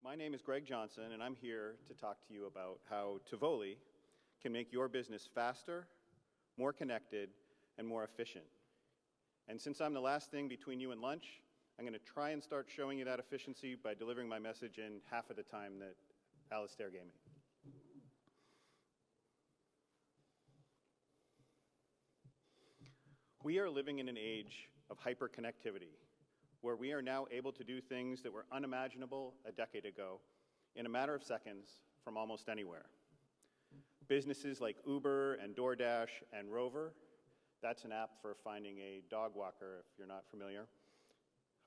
My name is Greg Johnson, and I'm here to talk to you about how Tuvoli can make your business faster, more connected, and more efficient. And since I'm the last thing between you and lunch, I'm going to try and start showing you that efficiency by delivering my message in half of the time that Alistair gave me. We are living in an age of hyperconnectivity, where we are now able to do things that were unimaginable a decade ago in a matter of seconds from almost anywhere. Businesses like Uber and DoorDash and Rover, that's an app for finding a dog walker if you're not familiar,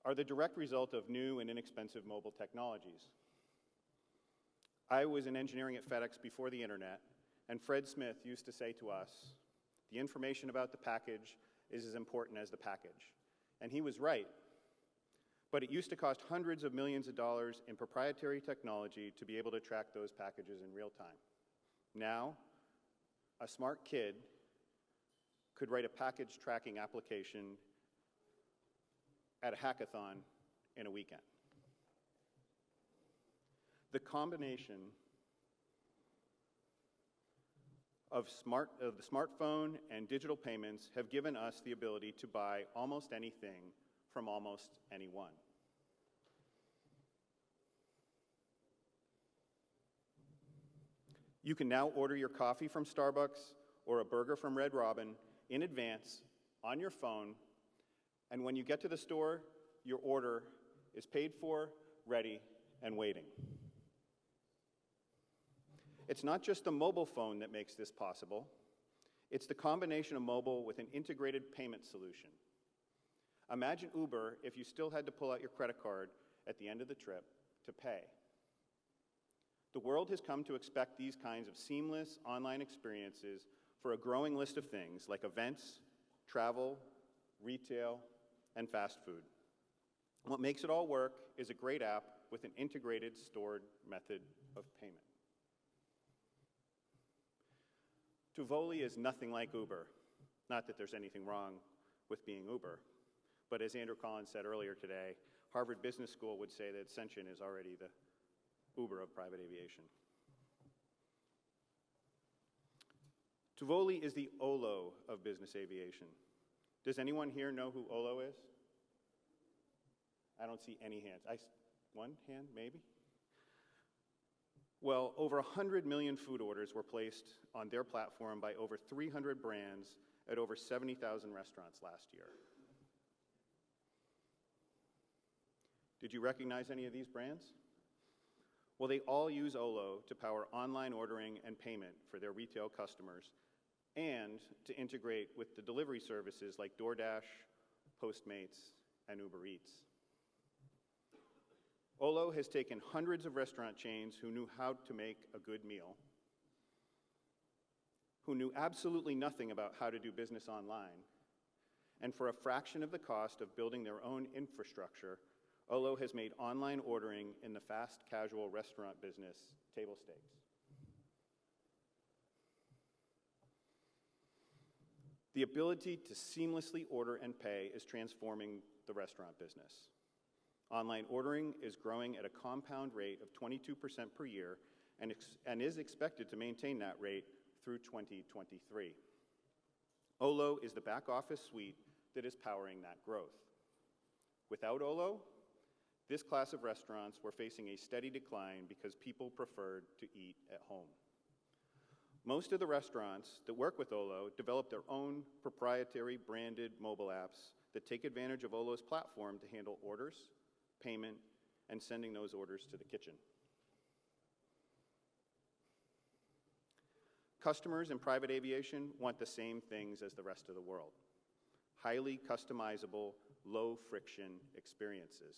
are the direct result of new and inexpensive mobile technologies. I was in engineering at FedEx before the internet, and Fred Smith used to say to us, the information about the package is as important as the package. And he was right. But it used to cost hundreds of millions of dollars in proprietary technology to be able to track those packages in real time. Now, a smart kid could write a package tracking application at a hackathon in a weekend. The combination of the smartphone and digital payments have given us the ability to buy almost anything from almost anyone. You can now order your coffee from Starbucks or a burger from Red Robin in advance on your phone, and when you get to the store, your order is paid for, ready, and waiting. It's not just the mobile phone that makes this possible. It's the combination of mobile with an integrated payment solution. Imagine Uber if you still had to pull out your credit card at the end of the trip to pay. The world has come to expect these kinds of seamless online experiences for a growing list of things like events, travel, retail, and fast food. What makes it all work is a great app with an integrated stored method of payment. Tuvoli is nothing like Uber. Not that there's anything wrong with being Uber, but as Andrew Collins said earlier today, Harvard Business School would say that Ascension is already the Uber of private aviation. Tuvoli is the Olo of business aviation. Does anyone here know who Olo is? I don't see any hands. One hand, maybe? Well, over 100 million food orders were placed on their platform by over 300 brands at over 70,000 restaurants last year. Did you recognize any of these brands? Well, they all use Olo to power online ordering and payment for their retail customers and to integrate with the delivery services like DoorDash, Postmates, and Uber Eats. Olo has taken hundreds of restaurant chains who knew how to make a good meal, who knew absolutely nothing about how to do business online, and for a fraction of the cost of building their own infrastructure, Olo has made online ordering in the fast casual restaurant business table stakes. The ability to seamlessly order and pay is transforming the restaurant business. Online ordering is growing at a compound rate of 22% per year and is expected to maintain that rate through 2023. Olo is the back office suite that is powering that growth. Without Olo, this class of restaurants were facing a steady decline because people preferred to eat at home. Most of the restaurants that work with Olo develop their own proprietary branded mobile apps that take advantage of Olo's platform to handle orders, payment, and sending those orders to the kitchen. Customers in private aviation want the same things as the rest of the world: highly customizable, low-friction experiences.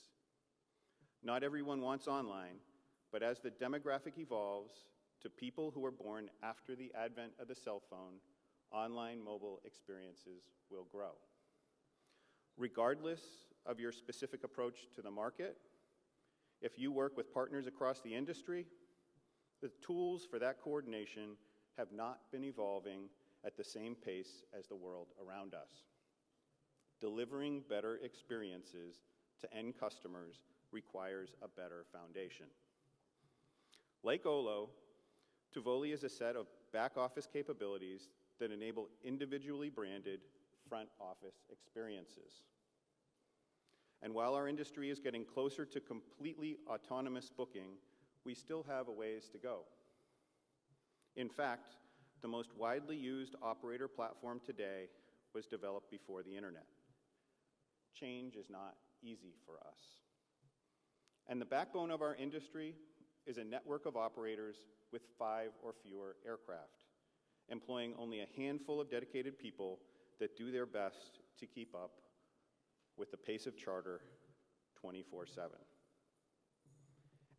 Not everyone wants online, but as the demographic evolves to people who were born after the advent of the cell phone, online mobile experiences will grow. Regardless of your specific approach to the market, if you work with partners across the industry, the tools for that coordination have not been evolving at the same pace as the world around us. Delivering better experiences to end customers requires a better foundation. Like Olo, Tuvoli is a set of back-office capabilities that enable individually branded front-office experiences. And while our industry is getting closer to completely autonomous booking, we still have a ways to go. In fact, the most widely used operator platform today was developed before the internet. Change is not easy for us. And the backbone of our industry is a network of operators with 5 or fewer aircraft, employing only a handful of dedicated people that do their best to keep up with the pace of charter 24/7.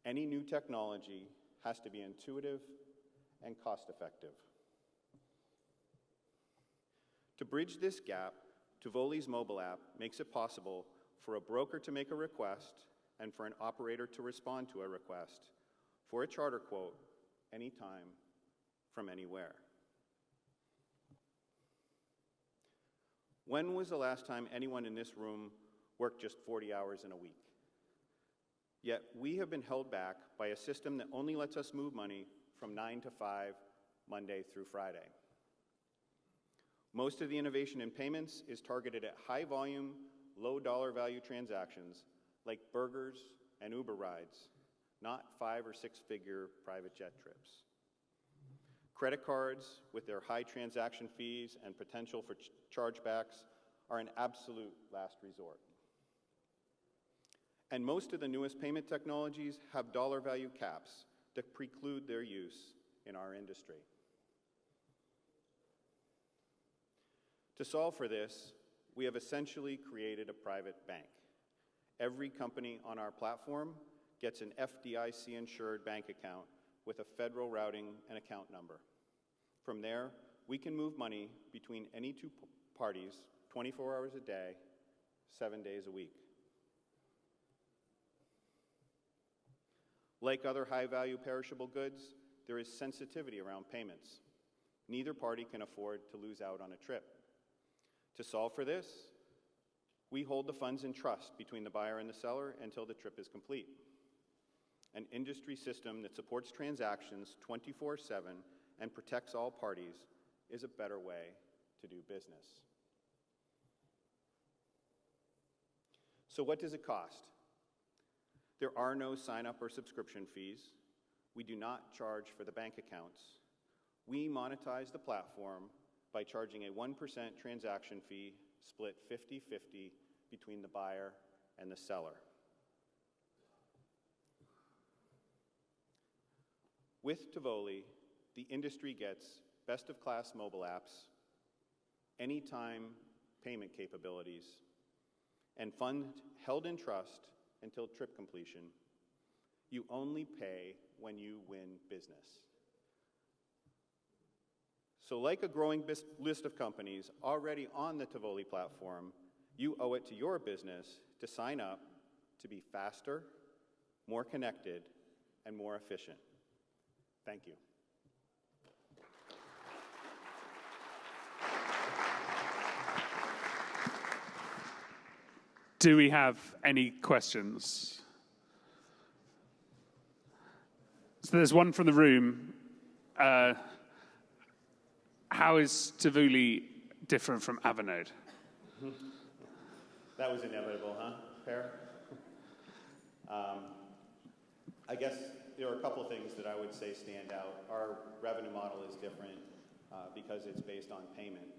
Any new technology has to be intuitive and cost-effective. To bridge this gap, Tuvoli's mobile app makes it possible for a broker to make a request and for an operator to respond to a request for a charter quote anytime from anywhere. When was the last time anyone in this room worked just 40 hours in a week? Yet we have been held back by a system that only lets us move money from 9 to 5, Monday through Friday. Most of the innovation in payments is targeted at high-volume, low-dollar value transactions like burgers and Uber rides, not 5- or 6-figure private jet trips. Credit cards, with their high transaction fees and potential for chargebacks, are an absolute last resort. And most of the newest payment technologies have dollar value caps that preclude their use in our industry. To solve for this, we have essentially created a private bank. Every company on our platform gets an FDIC-insured bank account with a federal routing and account number. From there, we can move money between any two parties 24 hours a day, 7 days a week. Like other high-value perishable goods, there is sensitivity around payments. Neither party can afford to lose out on a trip. To solve for this, we hold the funds in trust between the buyer and the seller until the trip is complete. An industry system that supports transactions 24/7 and protects all parties is a better way to do business. So what does it cost? There are no sign-up or subscription fees. We do not charge for the bank accounts. We monetize the platform by charging a 1% transaction fee split 50-50 between the buyer and the seller. With Tuvoli, the industry gets best-of-class mobile apps, anytime payment capabilities, and funds held in trust until trip completion. You only pay when you win business. So like a growing list of companies already on the Tuvoli platform, you owe it to your business to sign up to be faster, more connected, and more efficient. Thank you. Do we have any questions? So there's one from the room. How is Tuvoli different from Avanode? That was inevitable, huh, Per? I guess there are a couple things that I would say stand out. Our revenue model is different because it's based on payment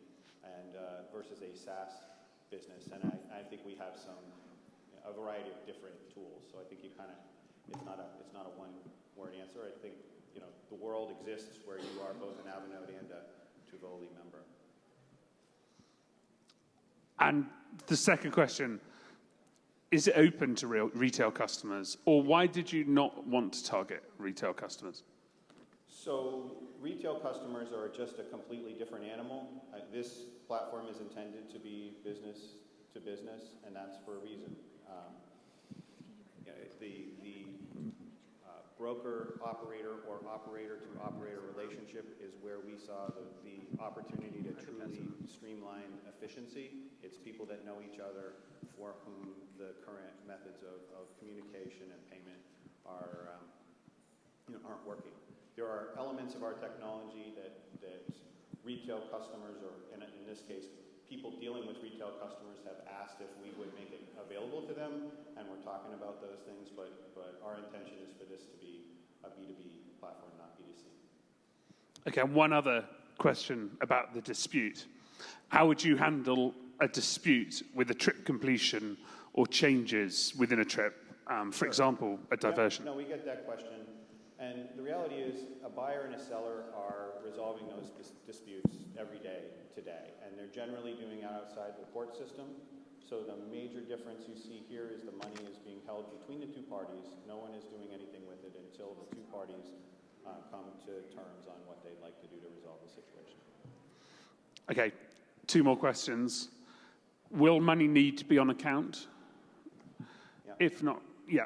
and versus a SaaS business, and I think we have a variety of different tools. So I think it's not a one-word answer. I think the world exists where you are both an Avanode and a Tuvoli member. And the second question, is it open to retail customers, or why did you not want to target retail customers? So retail customers are just a completely different animal. This platform is intended to be business to business, and that's for a reason. The broker-operator or operator-to-operator relationship is where we saw the opportunity to truly streamline efficiency. It's people that know each other for whom the current methods of communication and payment are aren't working. There are elements of our technology that retail customers, or in this case, people dealing with retail customers have asked if we would make it available to them, and we're talking about those things, but our intention is for this to be a B2B platform, not B2C. Okay, and one other question about the dispute. How would you handle a dispute with a trip completion or changes within a trip? For example, a diversion. No, we get that question. And the reality is a buyer and a seller are resolving those disputes every day today. And they're generally doing it outside the court system. So the major difference you see here is the money is being held between the two parties. No one is doing anything with it until the two parties come to terms on what they'd like to do to resolve the situation. Okay, 2 more questions. Will money need to be on account? Yeah. If not, yeah.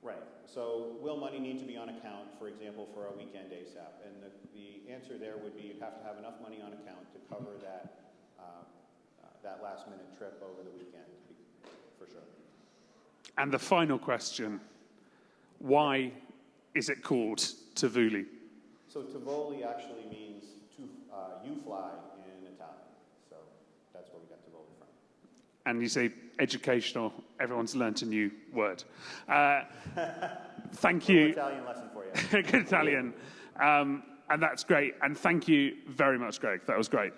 Right. So will money need to be on account, for example, for a weekend ASAP? And the answer there would be you'd have to have enough money on account to cover that last-minute trip over the weekend, for sure. And the final question, why is it called Tuvoli? So Tuvoli actually means you fly in Italian. So that's where we got Tuvoli from. And you say educational, everyone's learnt a new word. Thank you. Italian lesson for you. Good Italian. And that's great. And thank you very much, Greg. That was great.